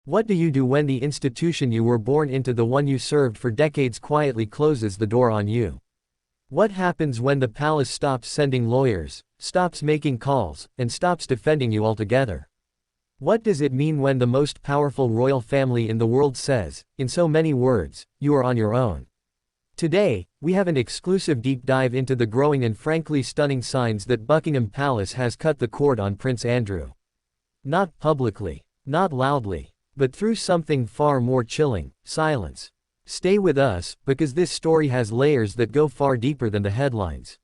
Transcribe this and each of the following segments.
What do you do when the institution you were born into, the one you served for decades, quietly closes the door on you? What happens when the palace stops sending lawyers, stops making calls, and stops defending you altogether? What does it mean when the most powerful royal family in the world says, in so many words, you are on your own? Today, we have an exclusive deep dive into the growing and frankly stunning signs that Buckingham Palace has cut the cord on Prince Andrew. Not publicly, not loudly, but through something far more chilling: silence. Stay with us, because this story has layers that go far deeper than the headlines.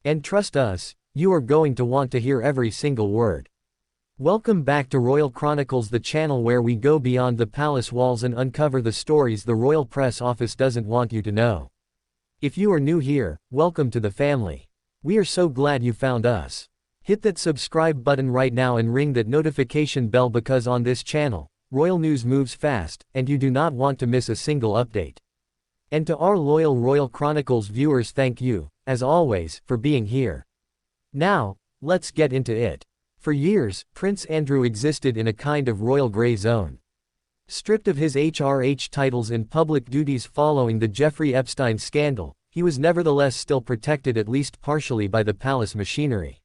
And trust us, you are going to want to hear every single word. Welcome back to Royal Chronicles, the channel where we go beyond the palace walls and uncover the stories the royal press office doesn't want you to know. If you are new here, welcome to the family. We are so glad you found us. Hit that subscribe button right now and ring that notification bell, because on this channel, royal news moves fast, and you do not want to miss a single update. And to our loyal Royal Chronicles viewers, thank you, as always, for being here. Now, let's get into it. For years, Prince Andrew existed in a kind of royal gray zone. Stripped of his HRH titles and public duties following the Jeffrey Epstein scandal, he was nevertheless still protected, at least partially, by the palace machinery.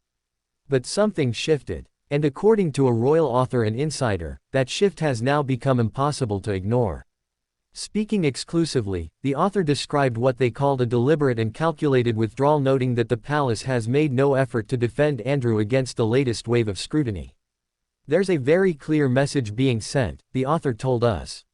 But something shifted. And according to a royal author and insider, that shift has now become impossible to ignore. Speaking exclusively, the author described what they called a deliberate and calculated withdrawal, noting that the palace has made no effort to defend Andrew against the latest wave of scrutiny. There's a very clear message being sent, the author told us.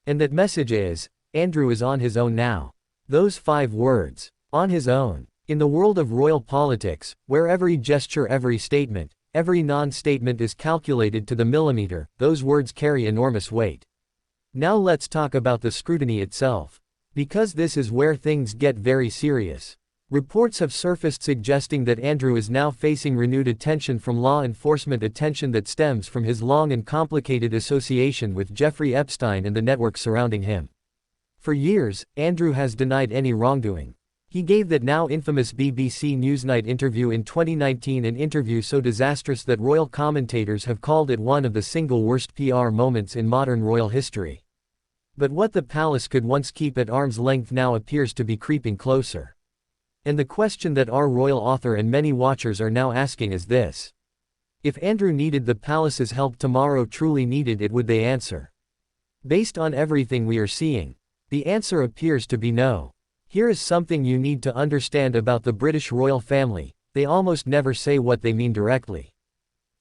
And that message is, Andrew is on his own now. Those 5 words, on his own. In the world of royal politics, where every gesture, every statement, every non-statement is calculated to the millimeter, those words carry enormous weight. Now let's talk about the scrutiny itself. Because this is where things get very serious. Reports have surfaced suggesting that Andrew is now facing renewed attention from law enforcement, attention that stems from his long and complicated association with Jeffrey Epstein and the network surrounding him. For years, Andrew has denied any wrongdoing. He gave that now infamous BBC Newsnight interview in 2019, an interview so disastrous that royal commentators have called it one of the single worst PR moments in modern royal history. But what the palace could once keep at arm's length now appears to be creeping closer. And the question that our royal author and many watchers are now asking is this: if Andrew needed the palace's help tomorrow, truly needed it, would they answer? Based on everything we are seeing, the answer appears to be no. Here is something you need to understand about the British royal family: they almost never say what they mean directly.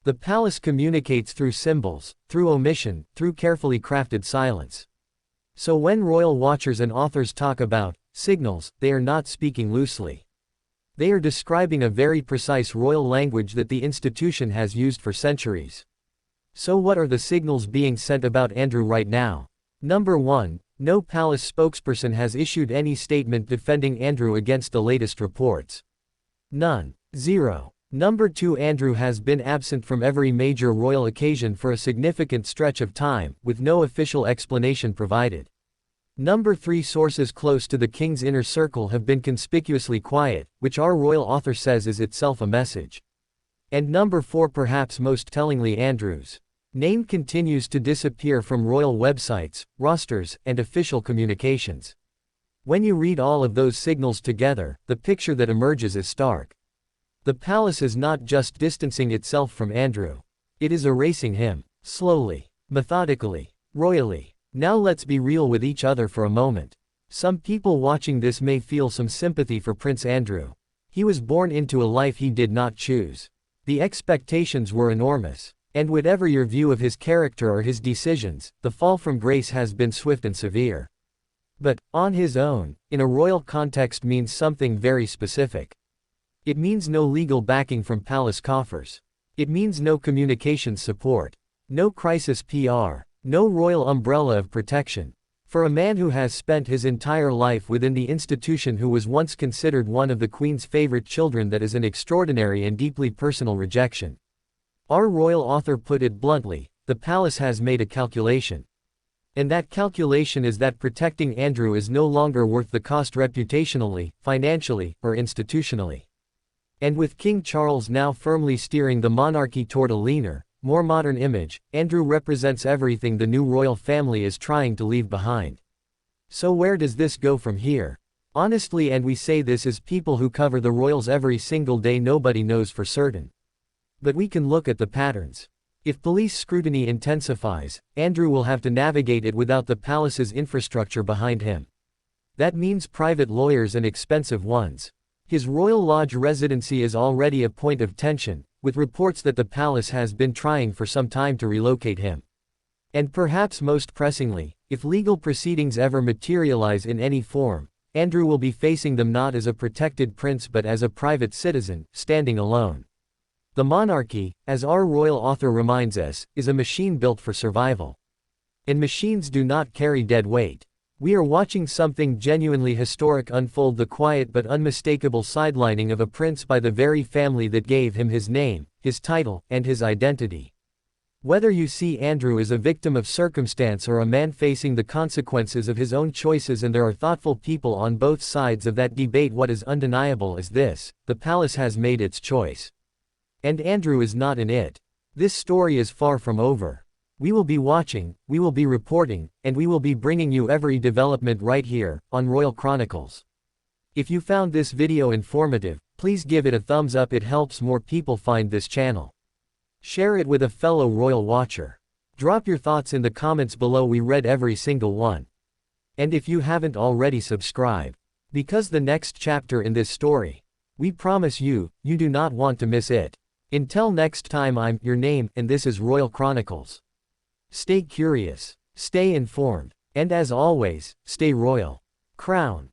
The palace communicates through symbols, through omission, through carefully crafted silence. So when royal watchers and authors talk about signals, they are not speaking loosely. They are describing a very precise royal language that the institution has used for centuries. So what are the signals being sent about Andrew right now? Number 1. No palace spokesperson has issued any statement defending Andrew against the latest reports. None. 0. Number 2. Andrew has been absent from every major royal occasion for a significant stretch of time, with no official explanation provided. Number 3. Sources close to the king's inner circle have been conspicuously quiet, which our royal author says is itself a message. And number 4. Perhaps most tellingly, Andrew's name continues to disappear from royal websites, rosters, and official communications. When you read all of those signals together, the picture that emerges is stark. The palace is not just distancing itself from Andrew. It is erasing him. Slowly. Methodically. Royally. Now let's be real with each other for a moment. Some people watching this may feel some sympathy for Prince Andrew. He was born into a life he did not choose. The expectations were enormous. And whatever your view of his character or his decisions, the fall from grace has been swift and severe. But, on his own, in a royal context means something very specific. It means no legal backing from palace coffers. It means no communications support. No crisis PR. No royal umbrella of protection. For a man who has spent his entire life within the institution, who was once considered one of the Queen's favorite children, that is an extraordinary and deeply personal rejection. Our royal author put it bluntly: the palace has made a calculation. And that calculation is that protecting Andrew is no longer worth the cost reputationally, financially, or institutionally. And with King Charles now firmly steering the monarchy toward a leaner, more modern image, Andrew represents everything the new royal family is trying to leave behind. So where does this go from here? Honestly, and we say this as people who cover the royals every single day, nobody knows for certain. But we can look at the patterns. If police scrutiny intensifies, Andrew will have to navigate it without the palace's infrastructure behind him. That means private lawyers and expensive ones. His Royal Lodge residency is already a point of tension, with reports that the palace has been trying for some time to relocate him. And perhaps most pressingly, if legal proceedings ever materialize in any form, Andrew will be facing them not as a protected prince but as a private citizen, standing alone. The monarchy, as our royal author reminds us, is a machine built for survival. And machines do not carry dead weight. We are watching something genuinely historic unfold, the quiet but unmistakable sidelining of a prince by the very family that gave him his name, his title, and his identity. Whether you see Andrew as a victim of circumstance or a man facing the consequences of his own choices, and there are thoughtful people on both sides of that debate, what is undeniable is this: the palace has made its choice. And Andrew is not in it. This story is far from over. We will be watching, we will be reporting, and we will be bringing you every development right here, on Royal Chronicles. If you found this video informative, please give it a thumbs up, it helps more people find this channel. Share it with a fellow royal watcher. Drop your thoughts in the comments below, we read every single one. And if you haven't already, subscribe. Because the next chapter in this story, we promise you, you do not want to miss it. Until next time, I'm your name, and this is Royal Chronicles. Stay curious, stay informed, and as always, stay royal. Crown.